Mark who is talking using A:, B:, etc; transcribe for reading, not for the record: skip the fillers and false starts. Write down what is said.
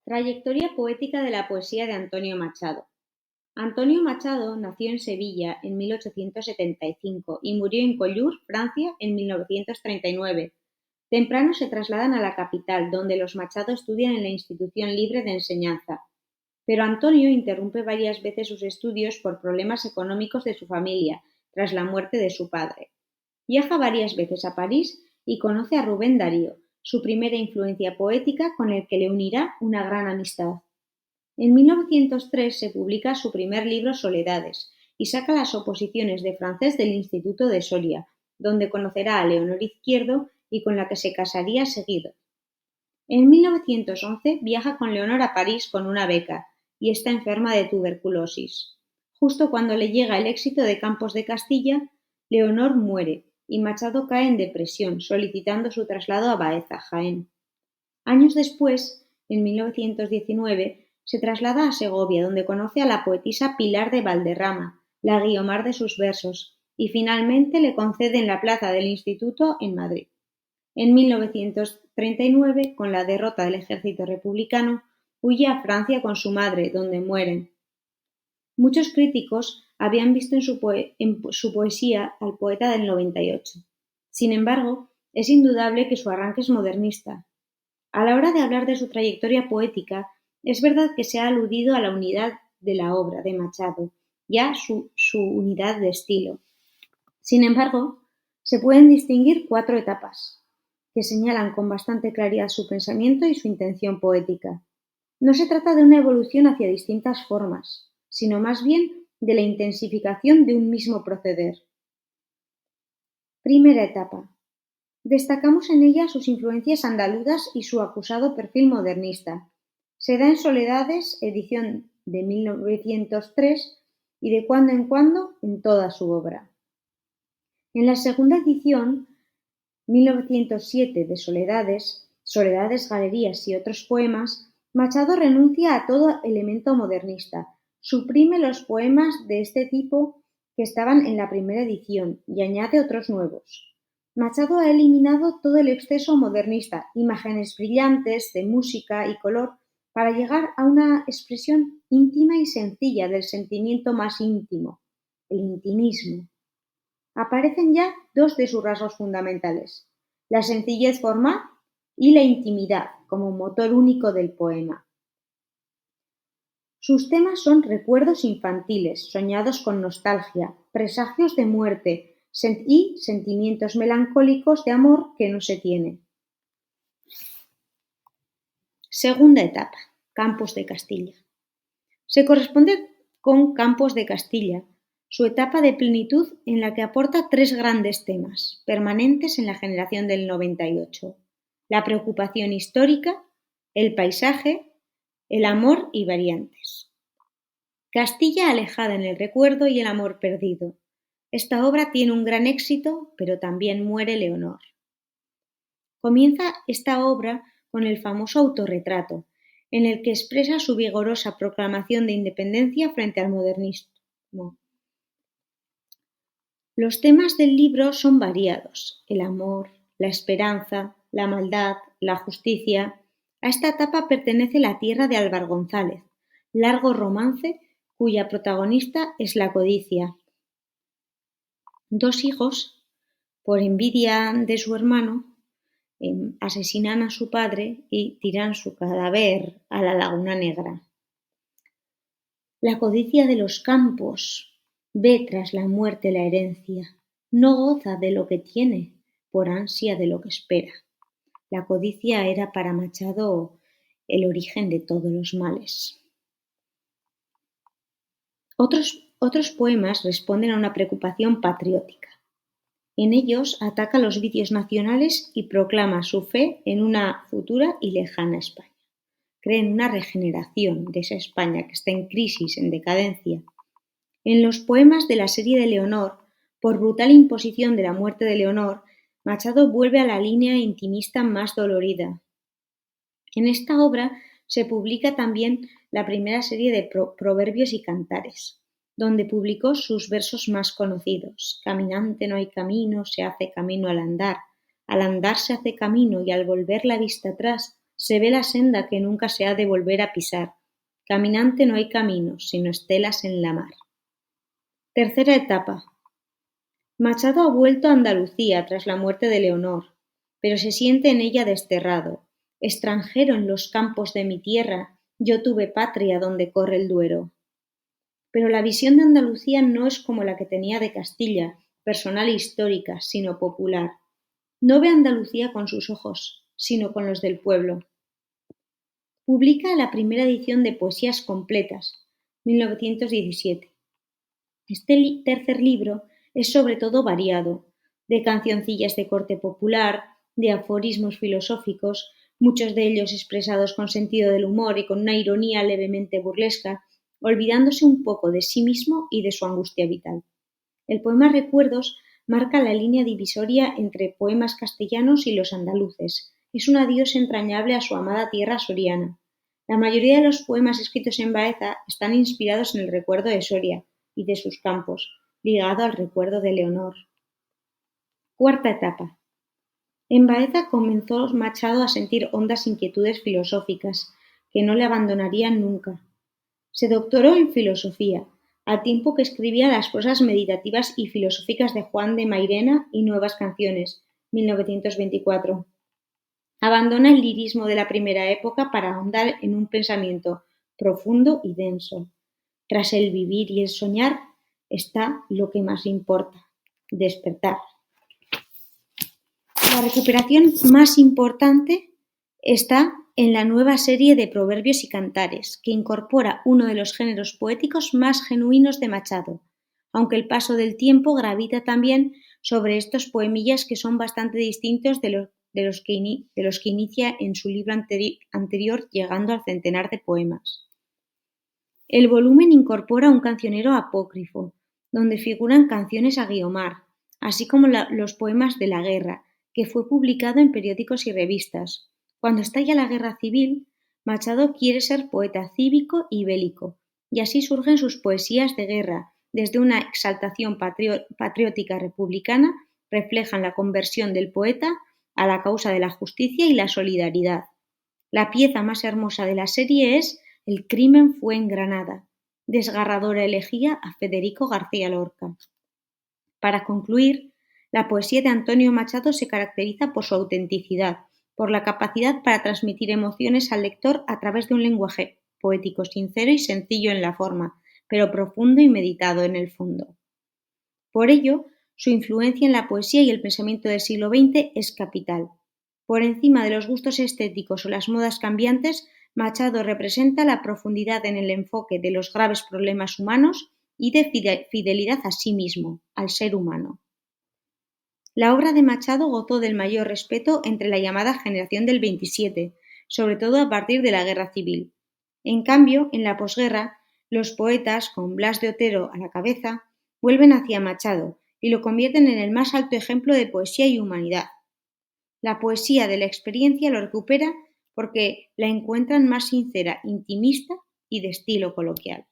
A: Trayectoria poética de la poesía de Antonio Machado. Antonio Machado nació en Sevilla en 1875 y murió en Collioure, Francia, en 1939. Temprano se trasladan a la capital, donde los Machado estudian en la Institución Libre de Enseñanza. Pero Antonio interrumpe varias veces sus estudios por problemas económicos de su familia, tras la muerte de su padre. Viaja varias veces a París y conoce a Rubén Darío, su primera influencia poética con el que le unirá una gran amistad. En 1903 se publica su primer libro Soledades y saca las oposiciones de francés del Instituto de Soria, donde conocerá a Leonor Izquierdo y con la que se casaría seguido. En 1911 viaja con Leonor a París con una beca y está enferma de tuberculosis. Justo cuando le llega el éxito de Campos de Castilla, Leonor muere y Machado cae en depresión, solicitando su traslado a Baeza, Jaén. Años después, en 1919, se traslada a Segovia, donde conoce a la poetisa Pilar de Valderrama, la Guiomar de sus versos, y finalmente le conceden la plaza del Instituto en Madrid. En 1939, con la derrota del ejército republicano, huye a Francia con su madre, donde mueren. Muchos críticos habían visto en su poesía al poeta del 98. Sin embargo, es indudable que su arranque es modernista. A la hora de hablar de su trayectoria poética, es verdad que se ha aludido a la unidad de la obra de Machado y a su unidad de estilo. Sin embargo, se pueden distinguir 4 etapas, que señalan con bastante claridad su pensamiento y su intención poética. No se trata de una evolución hacia distintas formas, sino más bien de la intensificación de un mismo proceder. Primera etapa. Destacamos en ella sus influencias andaluzas y su acusado perfil modernista. Se da en Soledades, edición de 1903, y de cuando en cuando en toda su obra. En la segunda edición, 1907, de Soledades, Galerías y otros poemas, Machado renuncia a todo elemento modernista, suprime los poemas de este tipo que estaban en la primera edición y añade otros nuevos. Machado ha eliminado todo el exceso modernista, imágenes brillantes de música y color, para llegar a una expresión íntima y sencilla del sentimiento más íntimo, el intimismo. Aparecen ya 2 de sus rasgos fundamentales, la sencillez formal y la intimidad como motor único del poema. Sus temas son recuerdos infantiles, soñados con nostalgia, presagios de muerte y sentimientos melancólicos de amor que no se tiene. Segunda etapa, Campos de Castilla. Se corresponde con Campos de Castilla, su etapa de plenitud en la que aporta 3 grandes temas, permanentes en la generación del 98, la preocupación histórica, el paisaje, el amor y variantes. Castilla alejada en el recuerdo y el amor perdido. Esta obra tiene un gran éxito, pero también muere Leonor. Comienza esta obra con el famoso autorretrato, en el que expresa su vigorosa proclamación de independencia frente al modernismo. Los temas del libro son variados: el amor, la esperanza, la maldad, la justicia. A esta etapa pertenece La tierra de Álvar González, largo romance cuya protagonista es la codicia. 2 hijos, por envidia de su hermano, asesinan a su padre y tiran su cadáver a la Laguna Negra. La codicia de los campos ve tras la muerte la herencia, no goza de lo que tiene por ansia de lo que espera. La codicia era para Machado el origen de todos los males. Otros poemas responden a una preocupación patriótica. En ellos ataca los vicios nacionales y proclama su fe en una futura y lejana España. Cree en una regeneración de esa España que está en crisis, en decadencia. En los poemas de la serie de Leonor, por brutal imposición de la muerte de Leonor, Machado vuelve a la línea intimista más dolorida. En esta obra se publica también la primera serie de proverbios y cantares, donde publicó sus versos más conocidos. Caminante no hay camino, se hace camino al andar se hace camino y al volver la vista atrás, se ve la senda que nunca se ha de volver a pisar. Caminante no hay caminos, sino estelas en la mar. Tercera etapa. Machado ha vuelto a Andalucía tras la muerte de Leonor, pero se siente en ella desterrado. Extranjero en los campos de mi tierra, yo tuve patria donde corre el Duero. Pero la visión de Andalucía no es como la que tenía de Castilla, personal e histórica, sino popular. No ve Andalucía con sus ojos, sino con los del pueblo. Publica la primera edición de Poesías completas, 1917. Este tercer libro es sobre todo variado, de cancioncillas de corte popular, de aforismos filosóficos, muchos de ellos expresados con sentido del humor y con una ironía levemente burlesca, olvidándose un poco de sí mismo y de su angustia vital. El poema Recuerdos marca la línea divisoria entre poemas castellanos y los andaluces. Es un adiós entrañable a su amada tierra soriana. La mayoría de los poemas escritos en Baeza están inspirados en el recuerdo de Soria y de sus campos, ligado al recuerdo de Leonor. Cuarta etapa. En Baeza comenzó Machado a sentir hondas inquietudes filosóficas, que no le abandonarían nunca. Se doctoró en filosofía, al tiempo que escribía las prosas meditativas y filosóficas de Juan de Mairena y Nuevas Canciones, 1924. Abandona el lirismo de la primera época para ahondar en un pensamiento profundo y denso. Tras el vivir y el soñar está lo que más importa, despertar. La recuperación más importante está en la nueva serie de Proverbios y Cantares, que incorpora uno de los géneros poéticos más genuinos de Machado, aunque el paso del tiempo gravita también sobre estos poemillas que son bastante distintos de los que inicia en su libro anterior, llegando al centenar de poemas. El volumen incorpora un cancionero apócrifo, donde figuran canciones a Guiomar, así como los poemas de la guerra, que fue publicado en periódicos y revistas. Cuando estalla la guerra civil, Machado quiere ser poeta cívico y bélico, y así surgen sus poesías de guerra, desde una exaltación patriótica republicana, reflejan la conversión del poeta a la causa de la justicia y la solidaridad. La pieza más hermosa de la serie es El crimen fue en Granada, desgarradora elegía a Federico García Lorca. Para concluir, la poesía de Antonio Machado se caracteriza por su autenticidad, por la capacidad para transmitir emociones al lector a través de un lenguaje poético sincero y sencillo en la forma, pero profundo y meditado en el fondo. Por ello, su influencia en la poesía y el pensamiento del siglo XX es capital. Por encima de los gustos estéticos o las modas cambiantes, Machado representa la profundidad en el enfoque de los graves problemas humanos y de fidelidad a sí mismo, al ser humano. La obra de Machado gozó del mayor respeto entre la llamada generación del 27, sobre todo a partir de la Guerra Civil. En cambio, en la posguerra, los poetas, con Blas de Otero a la cabeza, vuelven hacia Machado y lo convierten en el más alto ejemplo de poesía y humanidad. La poesía de la experiencia lo recupera porque la encuentran más sincera, intimista y de estilo coloquial.